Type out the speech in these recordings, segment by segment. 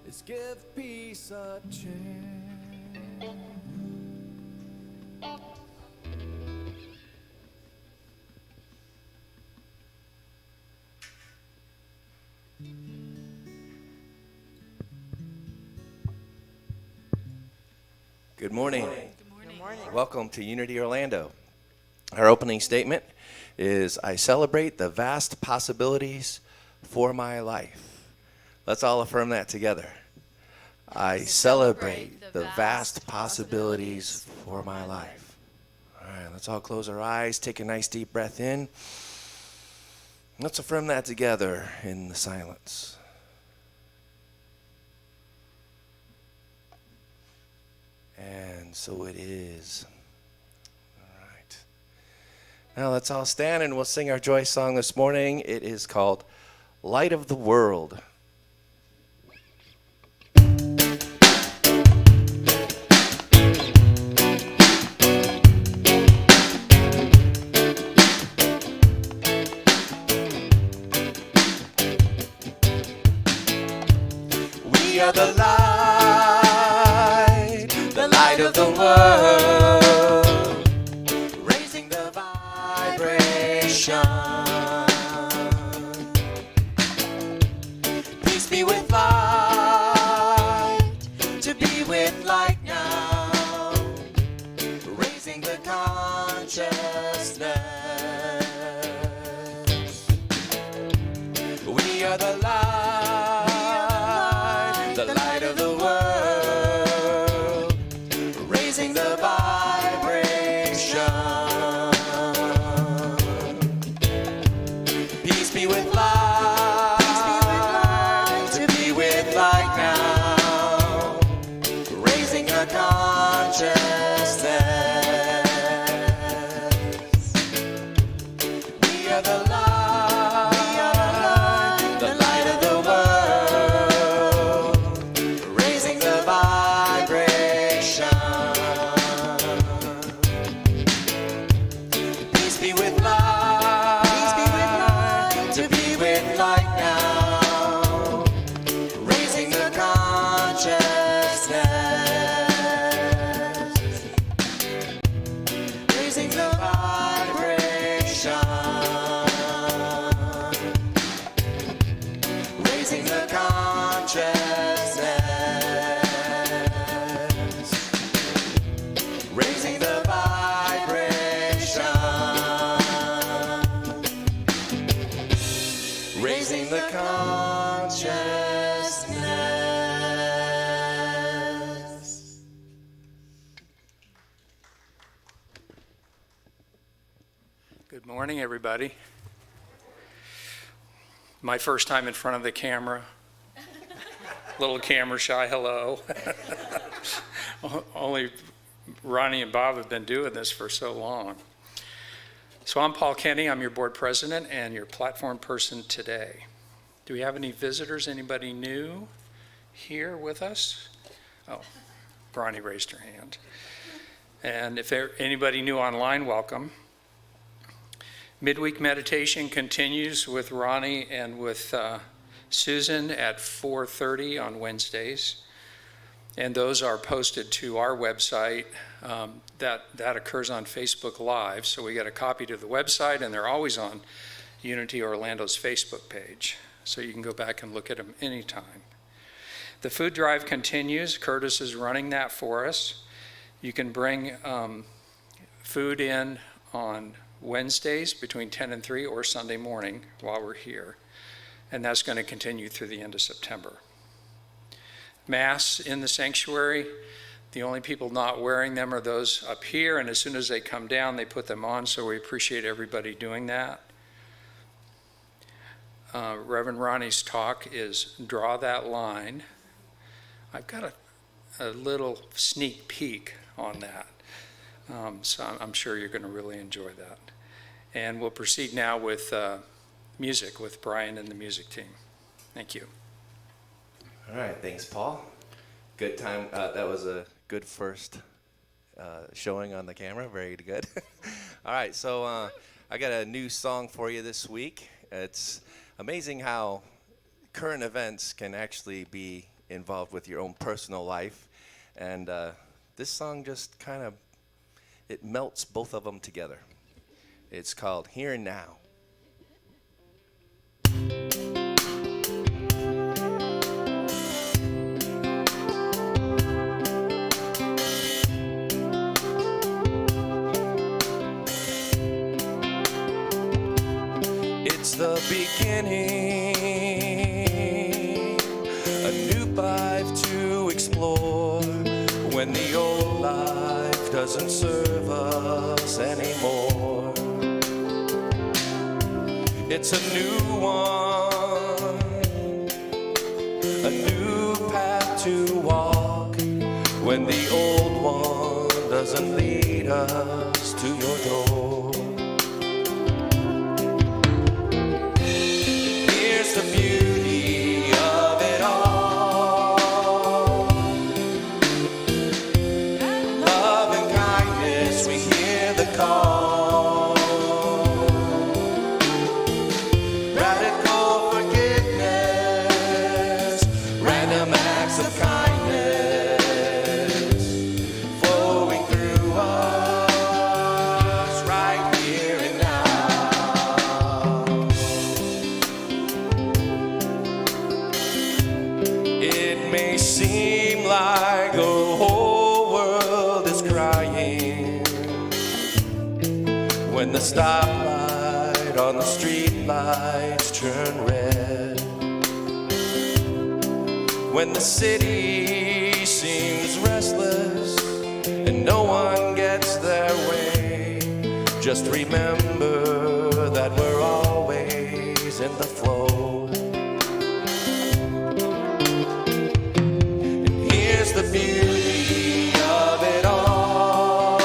is give peace a chance. Good morning. Good morning. Welcome to Unity Orlando. Our opening statement is, I celebrate the vast possibilities for my life. Let's all affirm that together. I celebrate the vast possibilities for my life. All right, let's all close our eyes, take a nice deep breath in. Let's affirm that together in the silence. And so it is. All right. Now let's all stand and we'll sing our joy song this morning. It is called Light of the World. We are the light of the world, raising the vibration. Peace be with light, to be with light now, raising the consciousness. We are the light of the world, raising the vibration. Peace be with light, to be with light now, raising the consciousness. We are the light of the world, raising the vibration. Peace be with light, to be with light now, raising the consciousness, raising the vibration, raising the consciousness, raising the vibration, raising the consciousness. Good morning, everybody. My first time in front of the camera. Little camera shy, hello. Only Ronnie and Bob have been doing this for so long. So I'm Paul Kenny, I'm your board president and your platform person today. Do we have any visitors, anybody new here with us? Oh, Ronnie raised her hand. And if anybody new online, welcome. Midweek meditation continues with Ronnie and with Susan at 4:30 on Wednesdays. And those are posted to our website. That occurs on Facebook Live. So we get a copy to the website, and they're always on Unity Orlando's Facebook page. So you can go back and look at them anytime. The food drive continues. Curtis is running that for us. You can bring food in on Wednesdays between 10 and 3 or Sunday morning while we're here. And that's going to continue through the end of September. Mass in the sanctuary, the only people not wearing them are those up here, and as soon as they come down, they put them on, so we appreciate everybody doing that. Reverend Ronnie's talk is Draw That Line. I've got a little sneak peek on that, so I'm sure you're going to really enjoy that. And we'll proceed now with music with Brian and the music team. Thank you. All right, thanks, Paul. Good time. That was a good first showing on the camera. Very good. All right, so I got a new song for you this week. It's amazing how current events can actually be involved with your own personal life. And this song just kind of, it melts both of them together. It's called Here and Now. It's the beginning, a new life to explore, when the old life doesn't serve us anymore. It's a new one, a new path to walk, when the old one doesn't lead us to your door. The beauty of it all, love and kindness, we hear the call, radical forgiveness, random acts of kindness, flowing through us right here and now. It may seem like the whole world is crying when the stoplight on the street lights turn red, when the city seems restless and no one gets their way. Just remember that we're always in the flow. The beauty of it all,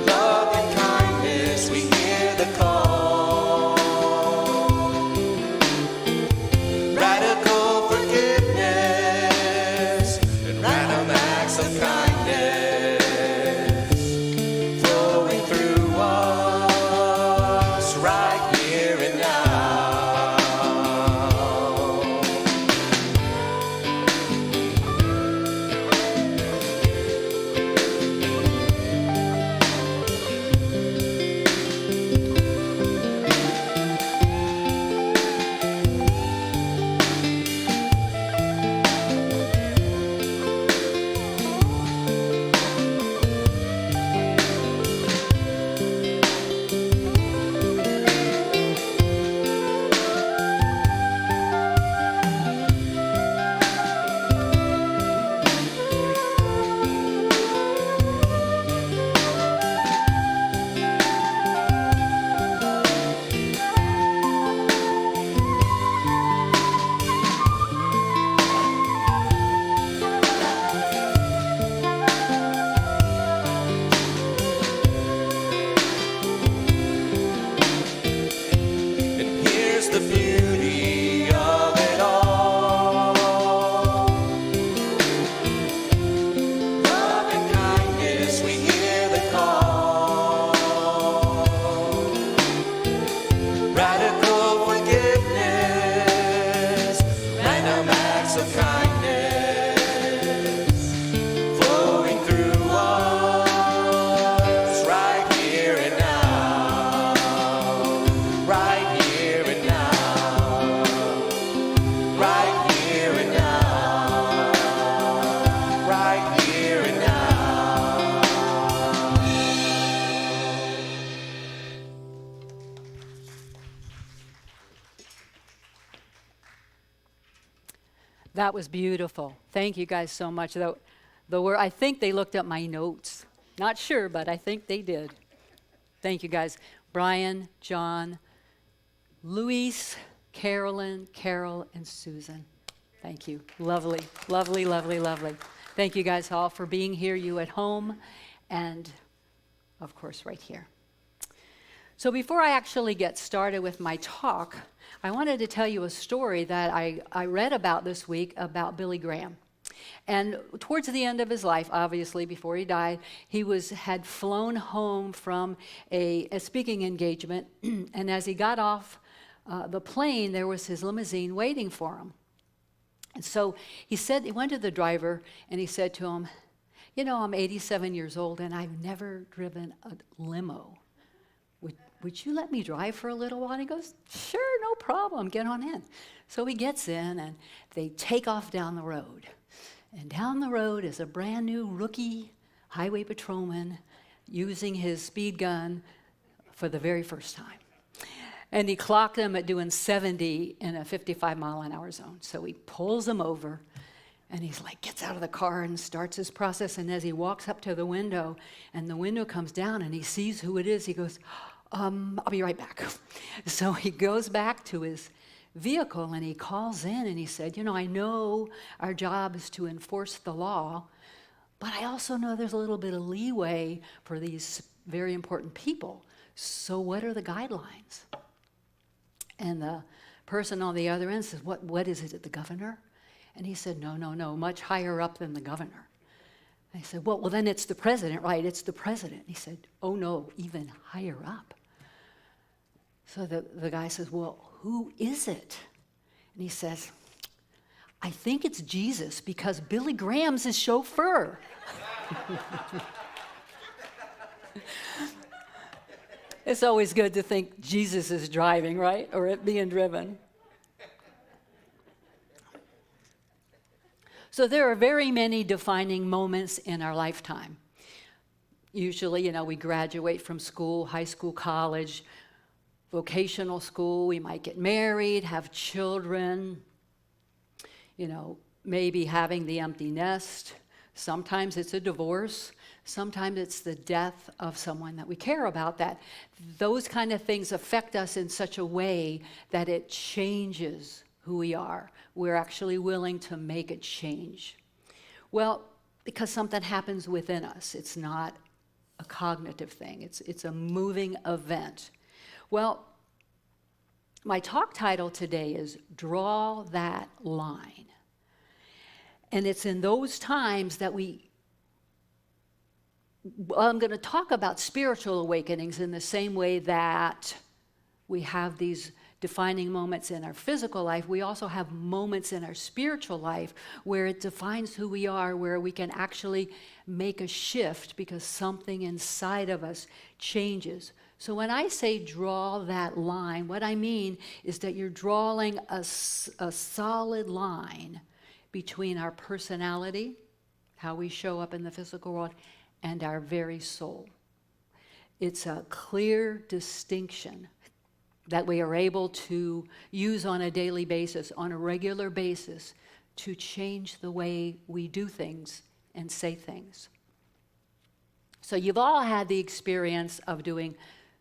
love and kindness, we hear the call, radical forgiveness, and random acts of kindness, flowing through us right here and now. The beauty of it all, love and kindness, we hear the call, radical forgiveness, random acts of kindness, flowing through us right here and now, right here and now. Right here and now, right here and now. That was beautiful. Thank you guys so much. I think they looked up my notes. Not sure, but I think they did. Thank you guys. Brian, John, Luis, Carolyn, Carol, and Susan. Thank you. Lovely, lovely, lovely, lovely. Thank you guys all for being here, you at home, and of course right here. So before I actually get started with my talk, I wanted to tell you a story that I read about this week about Billy Graham. And towards the end of his life, obviously, before he died, he had flown home from a speaking engagement, and as he got off the plane, there was his limousine waiting for him. And so he went to the driver and he said to him, you know, I'm 87 years old and I've never driven a limo. Would you let me drive for a little while? And he goes, sure, no problem, get on in. So he gets in and they take off down the road. And down the road is a brand new rookie highway patrolman using his speed gun for the very first time. And he clocked him at doing 70 in a 55-mile-an-hour zone. So he pulls him over, and he's like, gets out of the car and starts his process. And as he walks up to the window, and the window comes down, and he sees who it is, he goes, I'll be right back. So he goes back to his vehicle, and he calls in, and he said, you know, I know our job is to enforce the law, but I also know there's a little bit of leeway for these very important people. So what are the guidelines? And the person on the other end says, what is it, the governor? And he said, no, much higher up than the governor. And I said, well, then it's the president, right? It's the president. He said, oh, no, even higher up. So the guy says, well, who is it? And he says, I think it's Jesus because Billy Graham's his chauffeur. It's always good to think Jesus is driving, right? Or it being driven. So there are very many defining moments in our lifetime. Usually, you know, we graduate from school, high school, college, vocational school. We might get married, have children, you know, maybe having the empty nest. Sometimes it's a divorce. Sometimes it's the death of someone that we care about. That those kind of things affect us in such a way that it changes who we are. We're actually willing to make a change. Well, because something happens within us. It's not a cognitive thing. It's a moving event. Well, my talk title today is Draw That Line. And it's in those times that I'm going to talk about spiritual awakenings in the same way that we have these defining moments in our physical life. We also have moments in our spiritual life where it defines who we are, where we can actually make a shift because something inside of us changes. So when I say draw that line, what I mean is that you're drawing a solid line between our personality, how we show up in the physical world, and our very soul. It's a clear distinction that we are able to use on a daily basis, on a regular basis, to change the way we do things and say things. So you've all had the experience of doing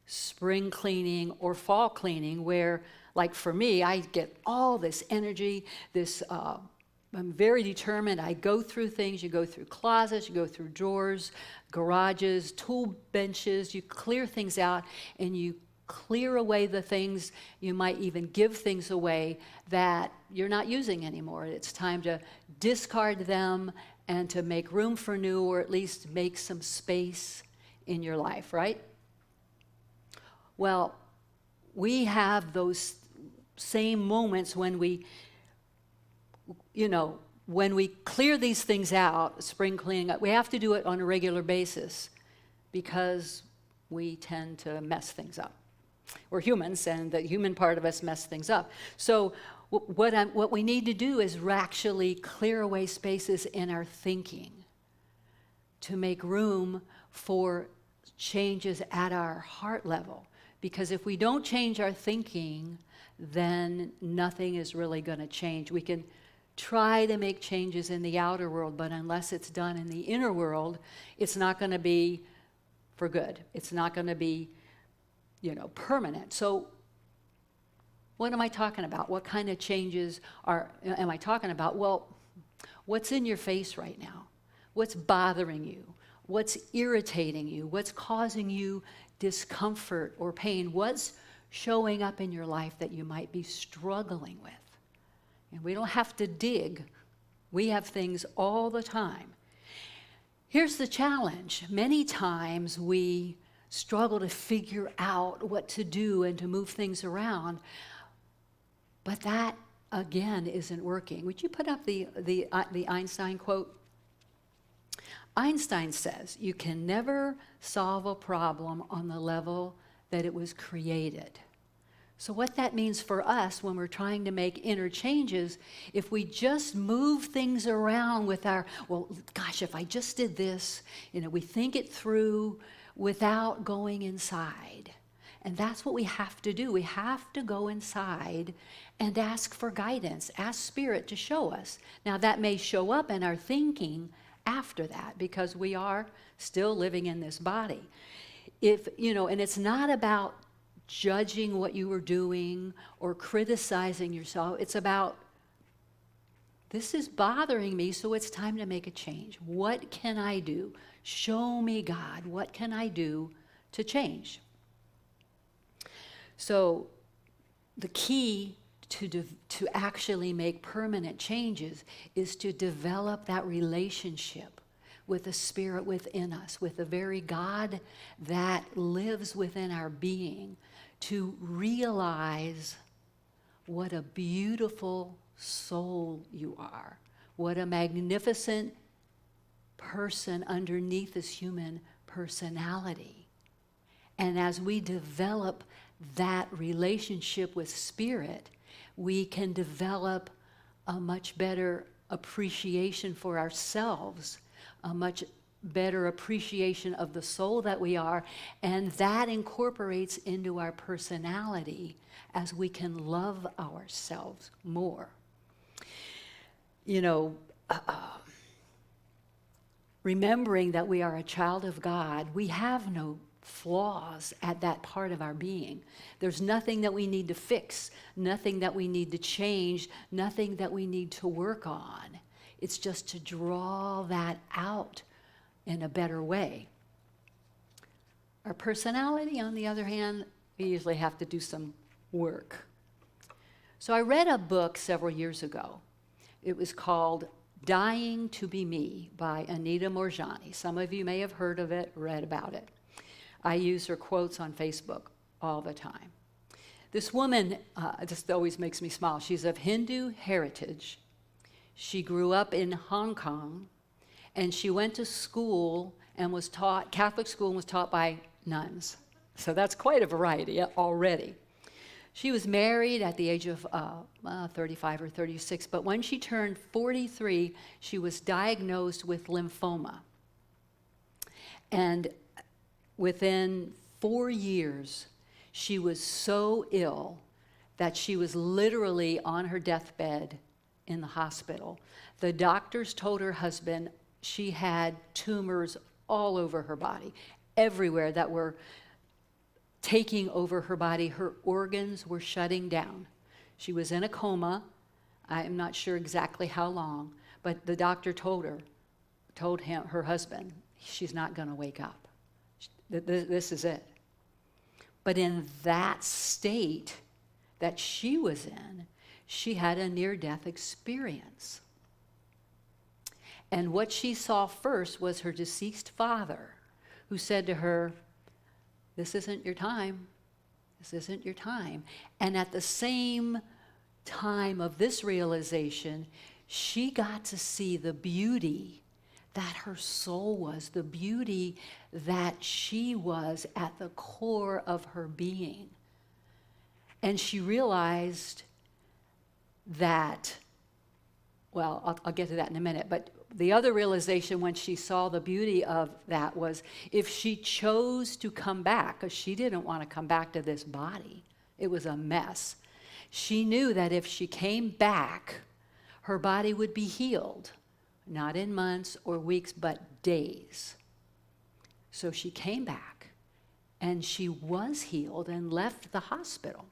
spring cleaning or fall cleaning where, like for me, I get all this energy, I'm very determined. I go through things. You go through closets, you go through drawers, garages, tool benches. You clear things out and you clear away the things. You might even give things away that you're not using anymore. It's time to discard them and to make room for new, or at least make some space in your life, right? Well, we have those same moments when we clear these things out, spring cleaning up. We have to do it on a regular basis because we tend to mess things up. We're humans, and the human part of us mess things up. So what we need to do is actually clear away spaces in our thinking to make room for changes at our heart level. Because if we don't change our thinking, then nothing is really going to change. We can try to make changes in the outer world, but unless it's done in the inner world, it's not going to be for good. It's not going to be, permanent. So what am I talking about? What kind of changes am I talking about? Well, what's in your face right now? What's bothering you? What's irritating you? What's causing you discomfort or pain? What's showing up in your life that you might be struggling with? And we don't have to dig. We have things all the time. Here's the challenge. Many times we struggle to figure out what to do and to move things around But that, again, isn't working. Would you put up the Einstein quote? Einstein says, you can never solve a problem on the level that it was created. So what that means for us when we're trying to make inner changes, if we just move things around with our, well, gosh, if I just did this, we think it through without going inside. And that's what we have to do. We have to go inside and ask for guidance, ask Spirit to show us. Now that may show up in our thinking after that, because we are still living in this body. And it's not about judging what you were doing or criticizing yourself. It's about, this is bothering me, so it's time to make a change. What can I do? Show me, God, what can I do to change? So the key to actually make permanent changes is to develop that relationship with the Spirit within us, with the very God that lives within our being, to realize what a beautiful soul you are, what a magnificent person underneath this human personality. And as we develop that relationship with Spirit, we can develop a much better appreciation for ourselves, a much better appreciation of the soul that we are, and that incorporates into our personality as we can love ourselves more. Remembering that we are a child of God, we have no flaws at that part of our being. There's nothing that we need to fix, nothing that we need to change, nothing that we need to work on. It's just to draw that out in a better way. Our personality, on the other hand, we usually have to do some work. So I read a book several years ago. It was called Dying to Be Me by Anita Moorjani. Some of you may have heard of it, read about it. I use her quotes on Facebook all the time. This woman just always makes me smile. She's of Hindu heritage. She grew up in Hong Kong, and she went to school and was taught, Catholic school, and was taught by nuns. So that's quite a variety already. She was married at the age of 35 or 36, but when she turned 43, she was diagnosed with lymphoma. And within 4 years, she was so ill that she was literally on her deathbed in the hospital. The doctors told her husband she had tumors all over her body, everywhere, that were taking over her body. Her organs were shutting down. She was in a coma. I am not sure exactly how long, but the doctor told him, her husband, she's not going to wake up. This is it. But in that state that she was in, she had a near-death experience. And what she saw first was her deceased father, who said to her, "This isn't your time. This isn't your time." And at the same time of this realization, she got to see the beauty that her soul was, the beauty that she was at the core of her being. And she realized that, well, I'll get to that in a minute, but the other realization when she saw the beauty of that was if she chose to come back, because she didn't want to come back to this body, it was a mess. She knew that if she came back, her body would be healed, not in months or weeks, but days. So she came back, and she was healed and left the hospital.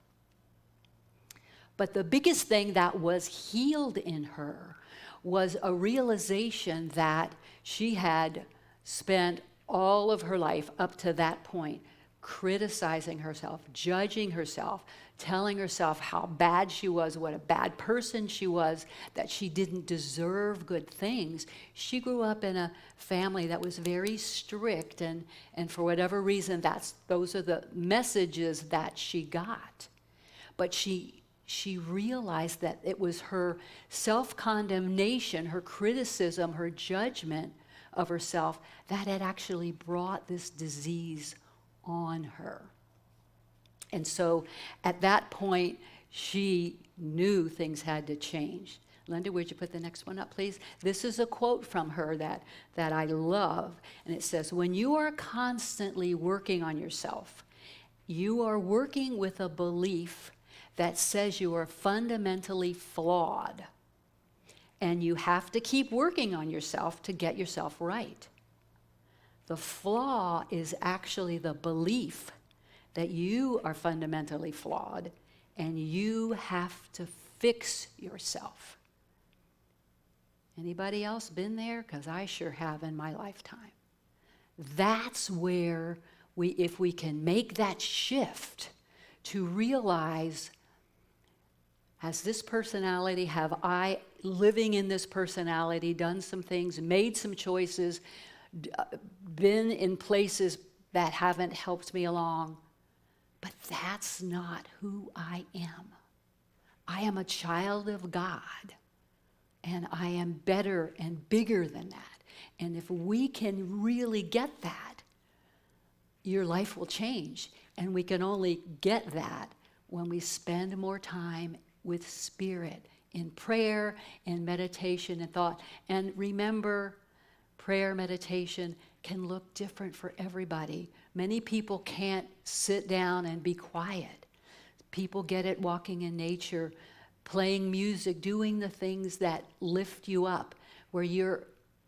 But the biggest thing that was healed in her was a realization that she had spent all of her life up to that point criticizing herself, judging herself, telling herself how bad she was, what a bad person she was, that she didn't deserve good things. She grew up in a family that was very strict, and for whatever reason, those are the messages that she got. But she she realized that it was her self-condemnation, her criticism, her judgment of herself that had actually brought this disease on her. And so at that point, she knew things had to change. Linda, would you put the next one up, please? This is a quote from her that I love, and it says, "When you are constantly working on yourself, you are working with a belief that says you are fundamentally flawed, and you have to keep working on yourself to get yourself right. The flaw is actually the belief that you are fundamentally flawed, and you have to fix yourself." Anybody else been there? Because I sure have in my lifetime. That's where if we can make that shift to realize, has this personality, have I, living in this personality, done some things, made some choices, been in places that haven't helped me along? But that's not who I am. I am a child of God, and I am better and bigger than that. And if we can really get that, your life will change. And we can only get that when we spend more time with Spirit, in prayer, in meditation and thought. And remember, prayer, meditation can look different for everybody. Many people can't sit down and be quiet. People get it walking in nature, playing music, doing the things that lift you up, where you're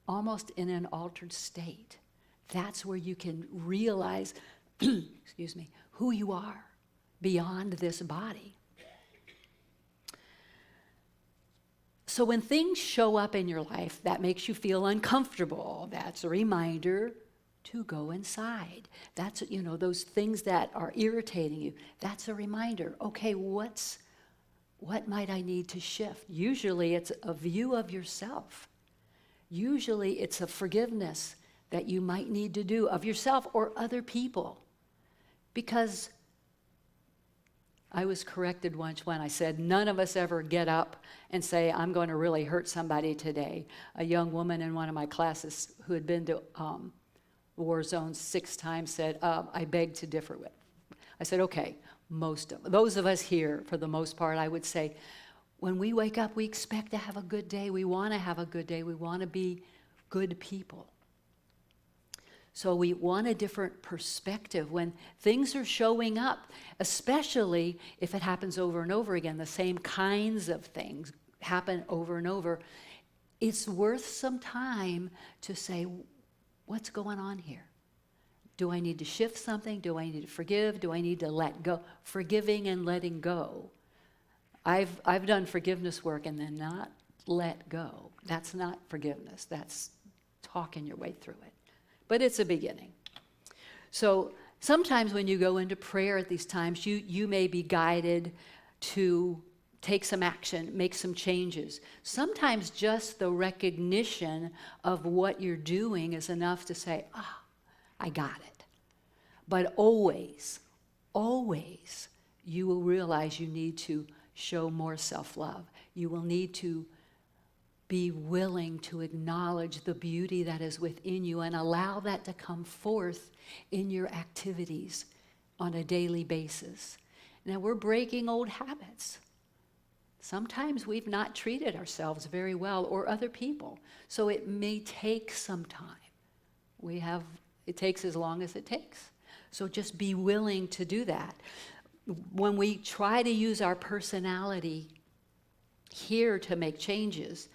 almost in an altered state. That's where you can realize, excuse me, who you are beyond this body. So when things show up in your life that makes you feel uncomfortable, that's a reminder to go inside. That's, those things that are irritating you, that's a reminder. Okay, what might I need to shift? Usually it's a view of yourself. Usually it's a forgiveness that you might need to do of yourself or other people. Because I was corrected once when I said, none of us ever get up and say, I'm going to really hurt somebody today. A young woman in one of my classes who had been to war zones 6 times said, I beg to differ with. I said, okay, those of us here, for the most part, I would say, when we wake up, we expect to have a good day. We want to have a good day. We want to be good people. So we want a different perspective when things are showing up, especially if it happens over and over again, the same kinds of things happen over and over. It's worth some time to say, what's going on here? Do I need to shift something? Do I need to forgive? Do I need to let go? Forgiving and letting go. I've done forgiveness work and then not let go. That's not forgiveness. That's talking your way through it. But it's a beginning. So sometimes when you go into prayer at these times, you may be guided to take some action, make some changes. Sometimes just the recognition of what you're doing is enough to say, I got it. But always, always, you will realize you need to show more self-love. You will need to be willing to acknowledge the beauty that is within you and allow that to come forth in your activities on a daily basis. Now, we're breaking old habits. Sometimes we've not treated ourselves very well or other people, so it may take some time. It takes as long as it takes. So just be willing to do that. When we try to use our personality here to make changes,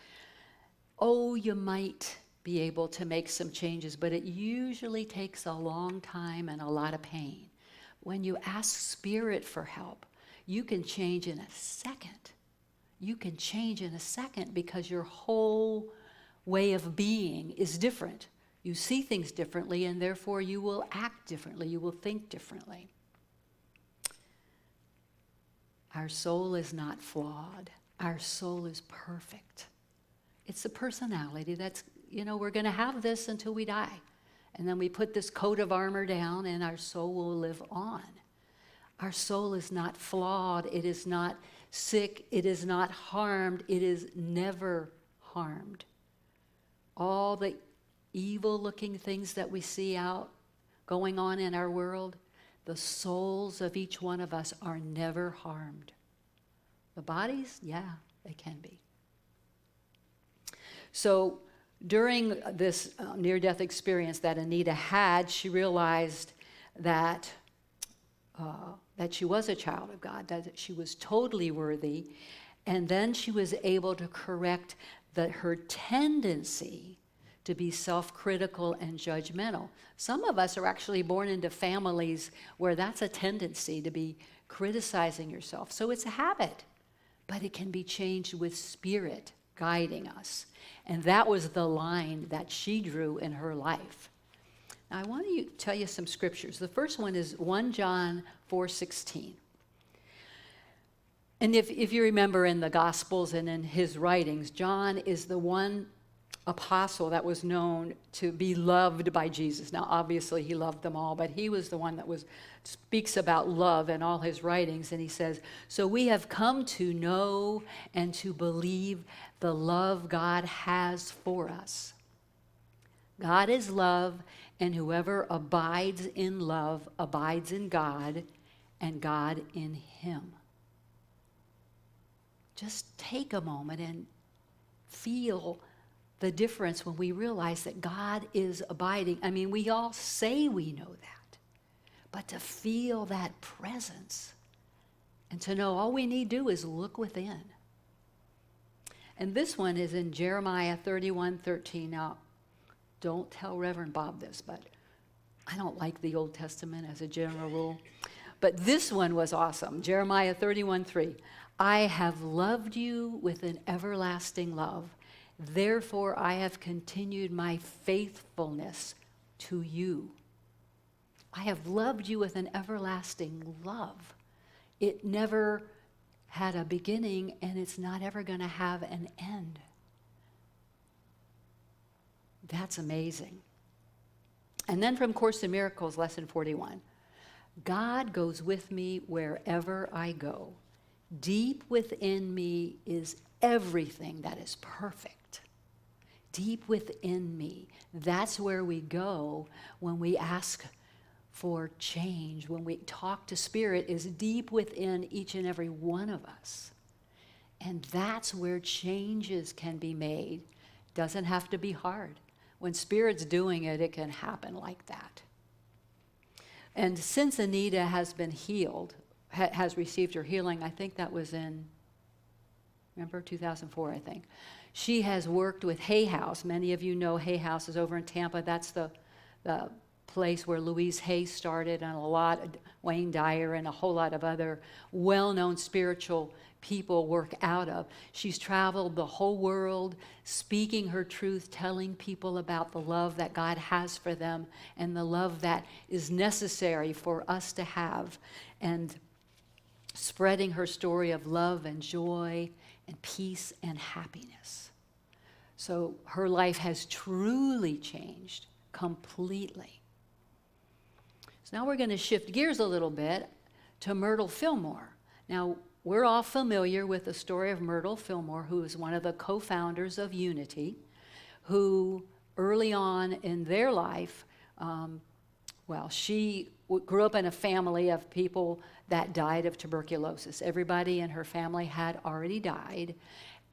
you might be able to make some changes, but it usually takes a long time and a lot of pain. When you ask Spirit for help, you can change in a second. You can change in a second because your whole way of being is different. You see things differently, and therefore you will act differently. You will think differently. Our soul is not flawed. Our soul is perfect. It's a personality that's, we're going to have this until we die. And then we put this coat of armor down and our soul will live on. Our soul is not flawed. It is not sick. It is not harmed. It is never harmed. All the evil-looking things that we see out going on in our world, the souls of each one of us are never harmed. The bodies, yeah, they can be. So during this near-death experience that Anita had, she realized that she was a child of God, that she was totally worthy, and then she was able to correct her tendency to be self-critical and judgmental. Some of us are actually born into families where that's a tendency to be criticizing yourself. So it's a habit, but it can be changed with Spirit guiding us. And that was the line that she drew in her life. Now, I want to tell you some scriptures. The first one is 1 John 4:16. And if you remember in the Gospels and in his writings, John is the one apostle that was known to be loved by Jesus. Now, obviously, he loved them all, but he was the one that speaks about love in all his writings. And he says, so we have come to know and to believe the love God has for us. God is love, and whoever abides in love abides in God, and God in him. Just take a moment and feel the difference when we realize that God is abiding. I mean, we all say we know that, but to feel that presence and to know all we need to do is look within. And this one is in Jeremiah 31:13. Now, don't tell Reverend Bob this, but I don't like the Old Testament as a general rule. But this one was awesome. Jeremiah 31:3. I have loved you with an everlasting love. Therefore, I have continued my faithfulness to you. I have loved you with an everlasting love. It never had a beginning, and it's not ever going to have an end. That's amazing. And then from Course in Miracles, lesson 41. God goes with me wherever I go. Deep within me is everything that is perfect. Deep within me. That's where we go when we ask for change, when we talk to Spirit, is deep within each and every one of us. And that's where changes can be made. Doesn't have to be hard. When Spirit's doing it, it can happen like that. And since Anita has been healed, has received her healing, I think that was in, remember, 2004, I think. She has worked with Hay House. Many of you know Hay House is over in Tampa. That's the place where Louise Hay started, and a lot of Wayne Dyer and a whole lot of other well-known spiritual people work out of. She's traveled the whole world, speaking her truth, telling people about the love that God has for them and the love that is necessary for us to have, and spreading her story of love and joy and peace and happiness. So her life has truly changed completely. So now we're going to shift gears a little bit to Myrtle Fillmore. Now, we're all familiar with the story of Myrtle Fillmore, who is one of the co-founders of Unity, who early on in their life, she grew up in a family of people that died of tuberculosis. Everybody in her family had already died,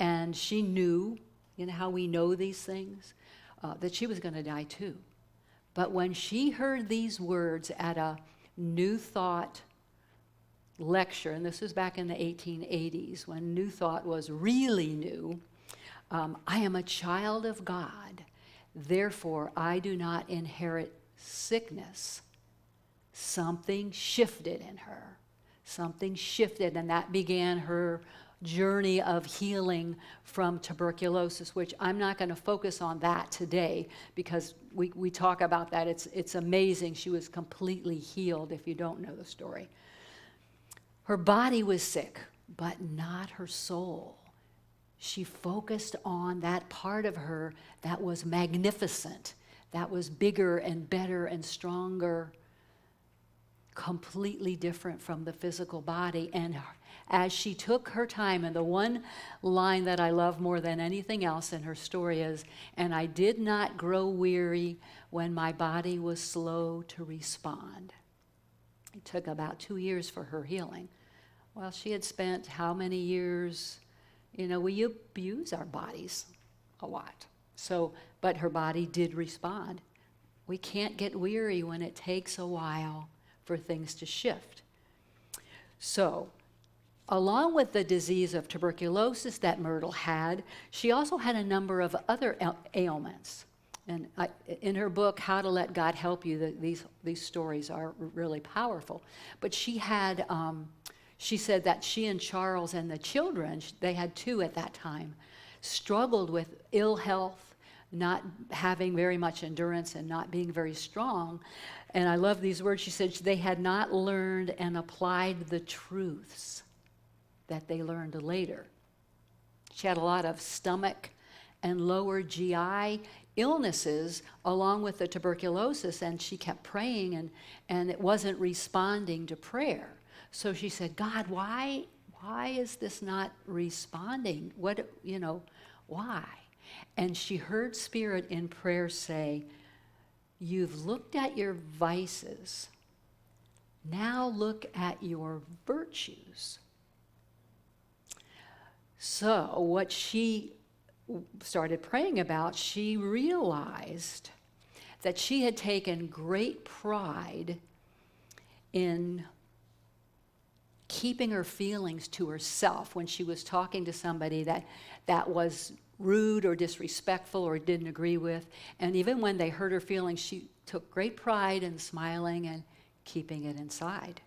and she knew, you know how we know these things, that she was going to die too. But when she heard these words at a New Thought lecture, and this was back in the 1880s when New Thought was really new, I am a child of God, therefore I do not inherit sickness. Something shifted in her. Something shifted, and that began her journey of healing from tuberculosis, which I'm not going to focus on that today because we talk about that. It's amazing. She was completely healed if you don't know the story. Her body was sick, but not her soul. She focused on that part of her that was magnificent, that was bigger and better and stronger completely different from the physical body. And as she took her time, and the one line that I love more than anything else in her story is, "And I did not grow weary when my body was slow to respond." It took about 2 years for her healing. Well, she had spent how many years, we abuse our bodies a lot. So, but her body did respond. We can't get weary when it takes a while for things to shift. So, along with the disease of tuberculosis that Myrtle had, she also had a number of other ailments. And in her book, How to Let God Help You, these stories are really powerful. But she had, she said that she and Charles and the children, they had 2 at that time, struggled with ill health, not having very much endurance and not being very strong. And I love these words. She said they had not learned and applied the truths that they learned later. She had a lot of stomach and lower GI illnesses along with the tuberculosis, and she kept praying and it wasn't responding to prayer. So she said, "God, why is this not responding? Why?" And she heard Spirit in prayer say, "You've looked at your vices. Now look at your virtues." So what she started praying about, she realized that she had taken great pride in keeping her feelings to herself when she was talking to somebody that was rude or disrespectful or didn't agree with. And even when they hurt her feelings, she took great pride in smiling and keeping it inside.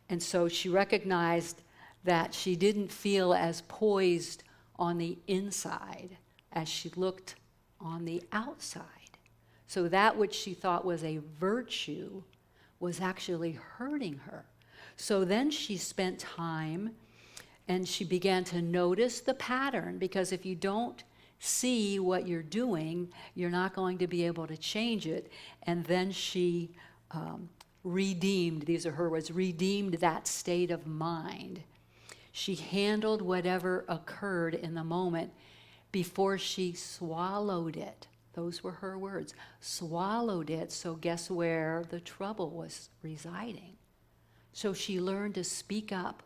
And so she recognized that she didn't feel as poised on the inside as she looked on the outside. So that which she thought was a virtue was actually hurting her. So then she spent time and she began to notice the pattern, because if you don't see what you're doing, you're not going to be able to change it. And then she redeemed, these are her words, redeemed that state of mind. She handled whatever occurred in the moment before she swallowed it. Those were her words. Swallowed it, so guess where the trouble was residing? So she learned to speak up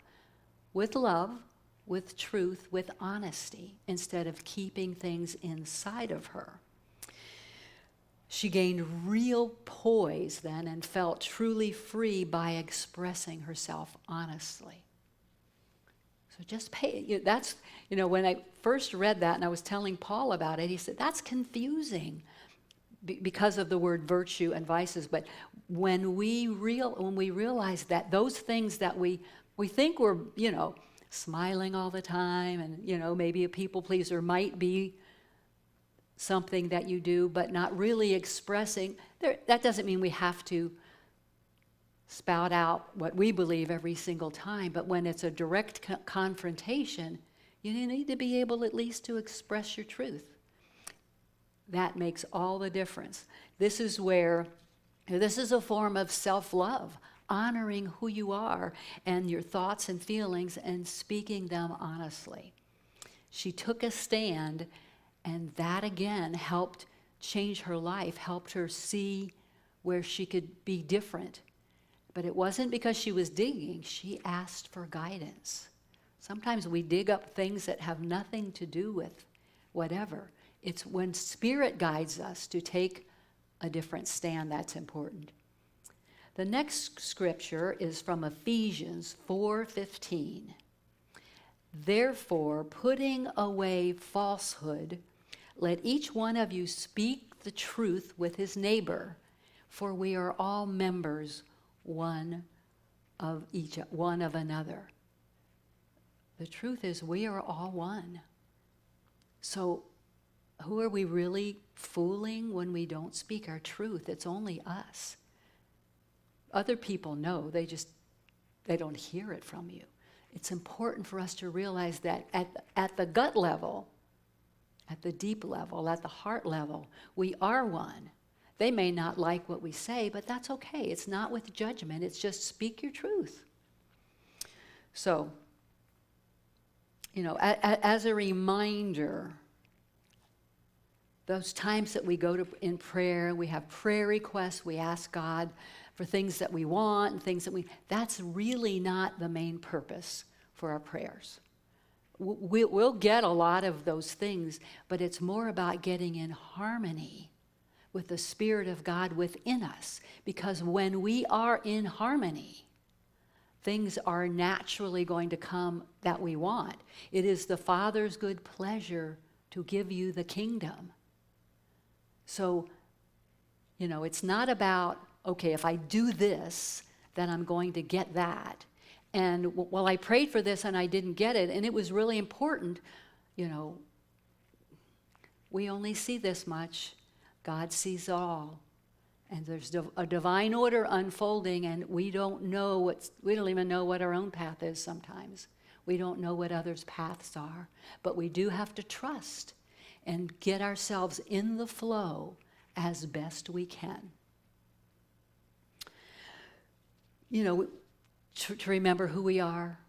with love, with truth, with honesty, instead of keeping things inside of her. She gained real poise then and felt truly free by expressing herself honestly. So just that's, when I first read that and I was telling Paul about it, he said, that's confusing because of the word virtue and vices. But when we realize that those things that we think we're, smiling all the time and, maybe a people pleaser might be something that you do, but not really expressing, that doesn't mean we have to spout out what we believe every single time, but when it's a direct confrontation, you need to be able at least to express your truth. That makes all the difference. This is a form of self-love, honoring who you are and your thoughts and feelings and speaking them honestly. She took a stand, and that again helped change her life, helped her see where she could be different. But it wasn't because she was digging, she asked for guidance. Sometimes we dig up things that have nothing to do with whatever. It's when Spirit guides us to take a different stand that's important. The next scripture is from Ephesians 4:15. Therefore, putting away falsehood, let each one of you speak the truth with his neighbor, for we are all members one of another. The truth is we are all one. So who are we really fooling when we don't speak our truth? It's only us. Other people know, they don't hear it from you. It's important for us to realize that at the gut level, at the deep level, at the heart level, we are one. They may not like what we say, but that's okay. It's not with judgment. It's just speak your truth. So, as a reminder, those times that we go to in prayer, we have prayer requests, we ask God for things that we want and things that's really not the main purpose for our prayers. We'll get a lot of those things, but it's more about getting in harmony with the Spirit of God within us. Because when we are in harmony, things are naturally going to come that we want. It is the Father's good pleasure to give you the kingdom. So, it's not about, okay, if I do this, then I'm going to get that. And well, I prayed for this and I didn't get it, and it was really important. We only see this much. God sees all. And there's a divine order unfolding, and we don't even know what our own path is sometimes. We don't know what others' paths are. But we do have to trust and get ourselves in the flow as best we can. To remember who we are,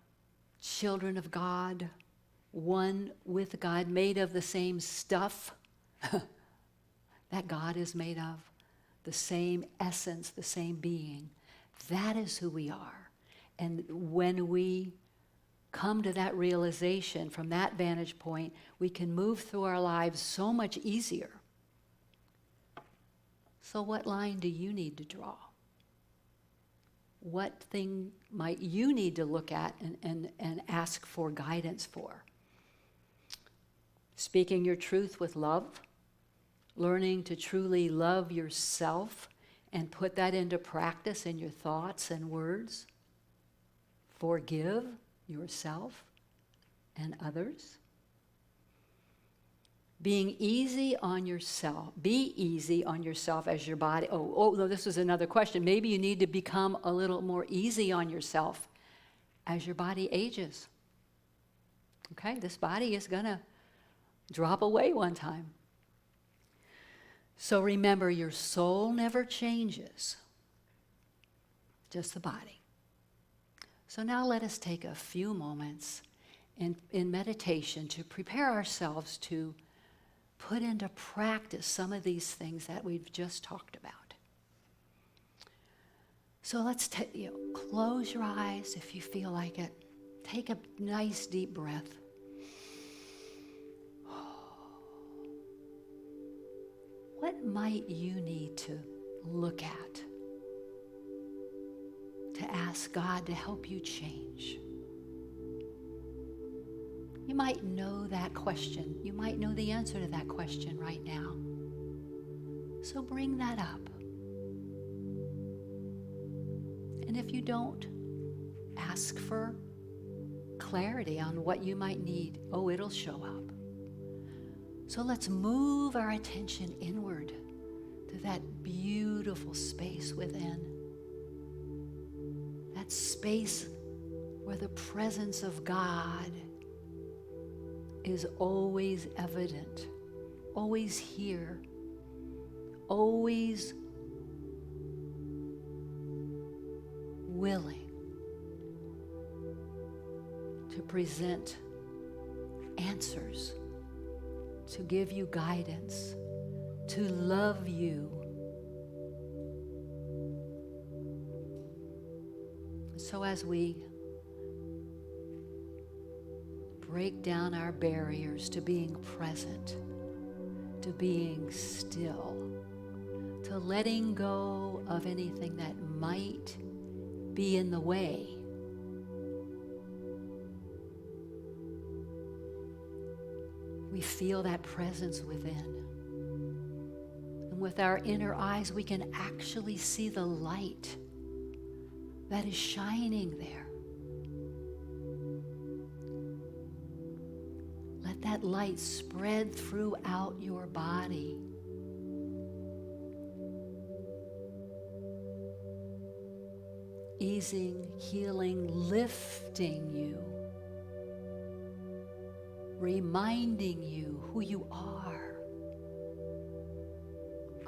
children of God, one with God, made of the same stuff that God is made of, the same essence, the same being. That is who we are. And when we come to that realization from that vantage point, we can move through our lives so much easier. So what line do you need to draw? What thing might you need to look at and ask for guidance for? Speaking your truth with love, learning to truly love yourself and put that into practice in your thoughts and words. Forgive yourself and others. Being easy on yourself. Be easy on yourself as your body. Oh, no, this was another question. Maybe you need to become a little more easy on yourself as your body ages. Okay, this body is going to drop away one time. So remember, your soul never changes, just the body. So now let us take a few moments in meditation to prepare ourselves to put into practice some of these things that we've just talked about. So let's close your eyes if you feel like it. Take a nice deep breath. What might you need to look at to ask God to help you change? You might know that question. You might know the answer to that question right now. So bring that up. And if you don't, ask for clarity on what you might need. Oh, it'll show up. So let's move our attention inward to that beautiful space within. That space where the presence of God is always evident, always here, always willing to present answers, to give you guidance, to love you. So as we break down our barriers to being present, to being still, to letting go of anything that might be in the way, we feel that presence within. And with our inner eyes, we can actually see the light that is shining there. Let that light spread throughout your body. Easing, healing, lifting you. Reminding you who you are.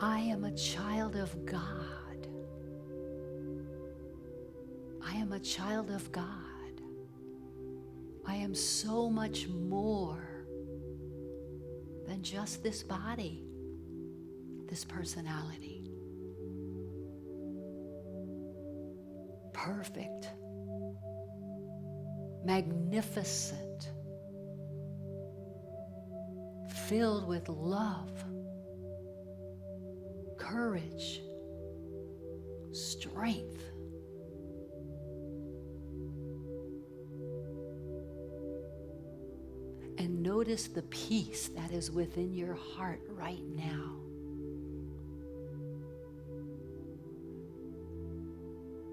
I am a child of God. I am a child of God. I am so much more than just this body, this personality. Perfect, magnificent, filled with love, courage, strength. And notice the peace that is within your heart right now.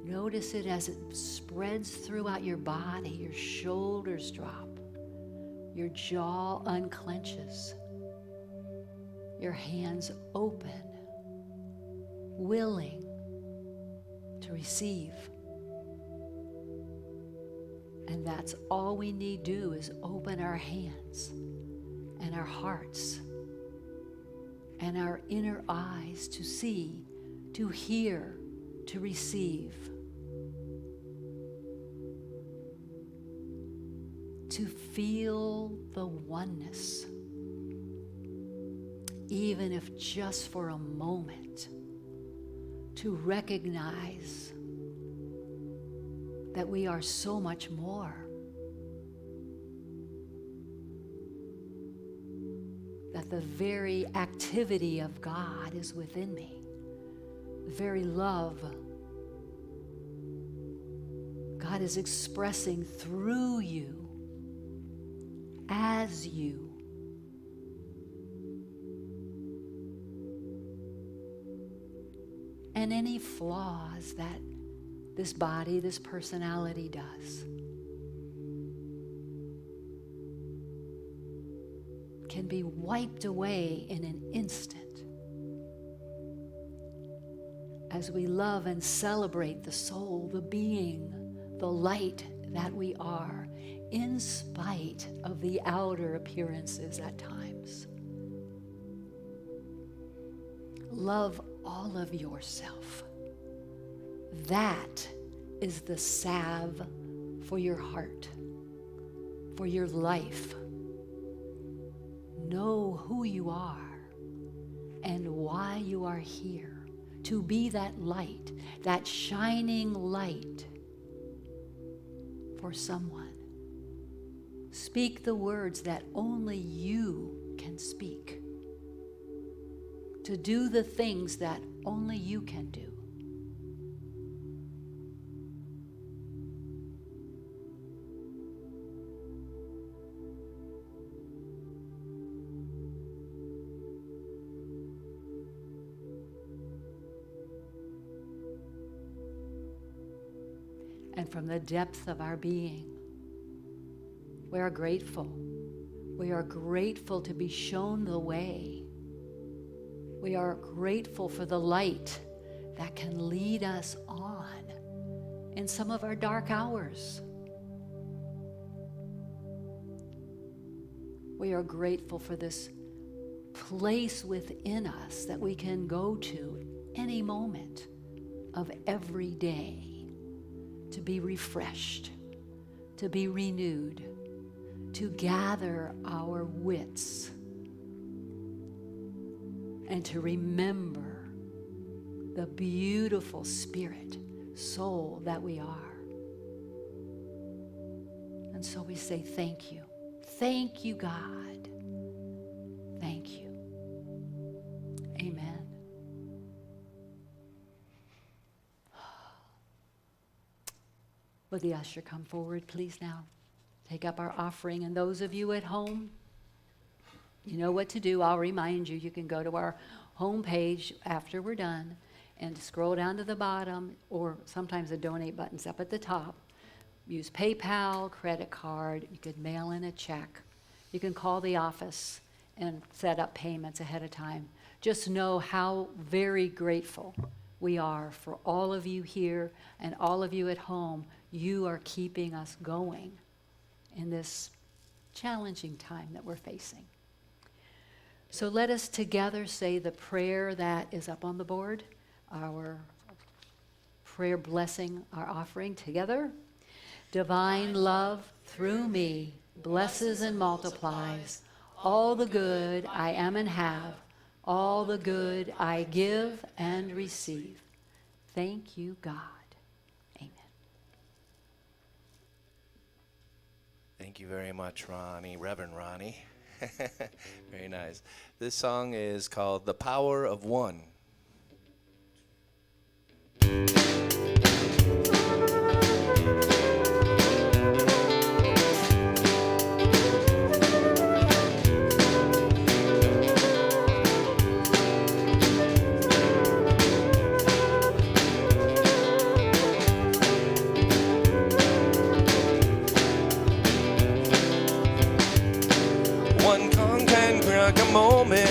Notice it as it spreads throughout your body. Your shoulders drop. Your jaw unclenches. Your hands open, willing to receive. And that's all we need do is open our hands and our hearts and our inner eyes to see, to hear, to receive, to feel the oneness, even if just for a moment, to recognize that we are so much more. That the very activity of God is within me. The very love God is expressing through you, as you. And any flaws that this body, this personality does can be wiped away in an instant as we love and celebrate the soul, the being, the light that we are, in spite of the outer appearances at times. Love all of yourself. That is the salve for your heart, for your life. Know who you are and why you are here, to be that light, that shining light for someone. Speak the words that only you can speak. To do the things that only you can do. And from the depth of our being, we are grateful. We are grateful to be shown the way. We are grateful for the light that can lead us on in some of our dark hours. We are grateful for this place within us that we can go to any moment of every day to be refreshed, to be renewed, to gather our wits, and to remember the beautiful spirit, soul that we are. And so we say thank you. Thank you, God. Thank you. Amen. Will the usher come forward, please, now? Take up our offering. And those of you at home, you know what to do. I'll remind you. You can go to our homepage after we're done and scroll down to the bottom, or sometimes the donate button's up at the top. Use PayPal, credit card. You could mail in a check. You can call the office and set up payments ahead of time. Just know how very grateful we are for all of you here and all of you at home. You are keeping us going in this challenging time that we're facing. So let us together say the prayer that is up on the board, our prayer blessing, our offering together. Divine love through me blesses and multiplies all the good I am and have, all the good I give and receive. Thank you, God. Amen. Thank you very much, Ronnie, Reverend Ronnie. Very nice. This song is called The Power of One. One con can crack a moment.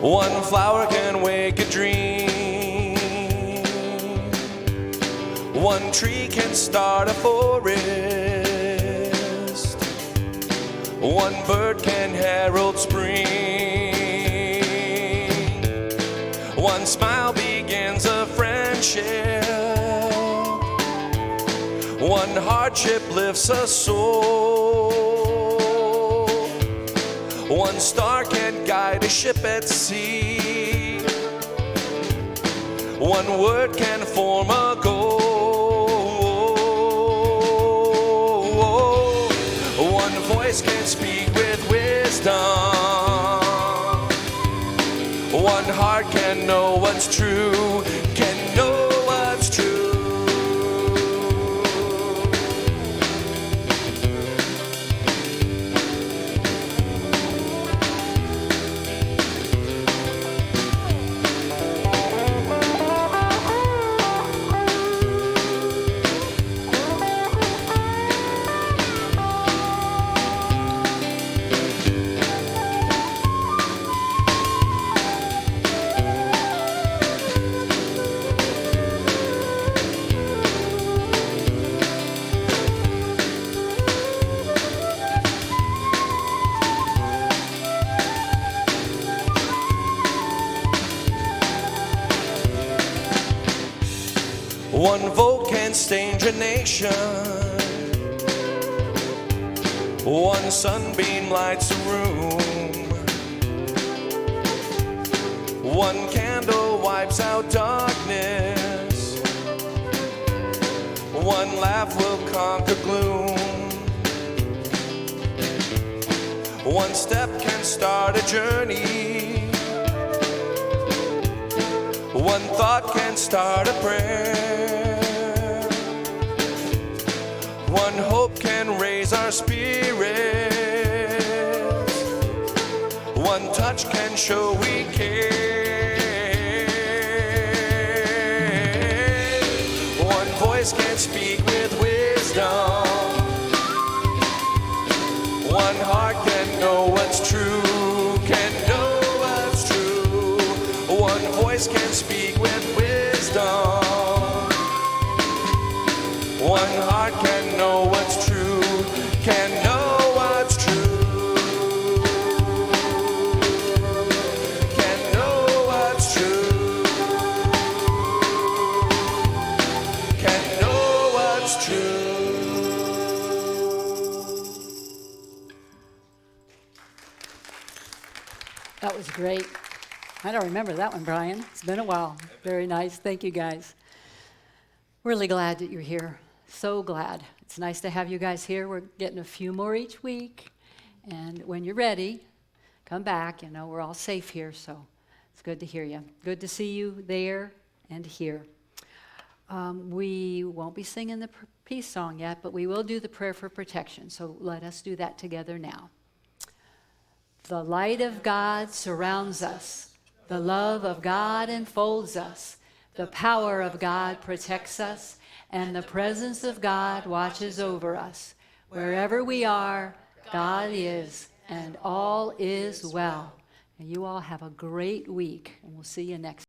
One flower can wake a dream. One tree can start a forest. One bird can herald spring. One smile begins a friendship. One hardship lifts a soul. One star can guide a ship at sea. One word can form a goal. One voice can speak with wisdom. One heart can know what's true, can know what's true. One vote can change a nation. One sunbeam lights a room. One candle wipes out darkness. One laugh will conquer gloom. One step can start a journey. One thought can start a prayer. One hope can raise our spirits. One touch can show we care. One voice can speak with wisdom. One heart can know what's true, can know what's true. One voice can speak with wisdom. One heart can know what's true, can know what's true. Can know what's true. Can know what's true. That was great. I don't remember that one, Brian. It's been a while. Very nice. Thank you, guys. Really glad that you're here. So glad. It's nice to have you guys here. We're getting a few more each week. And when you're ready, come back. You know, we're all safe here, so it's good to hear you. Good to see you there and here. We won't be singing the peace song yet, but we will do the prayer for protection. So let us do that together now. The light of God surrounds us. The love of God enfolds us. The power of God protects us. And the presence of God watches over us. Wherever we are, God is, and all is well. And you all have a great week, and we'll see you next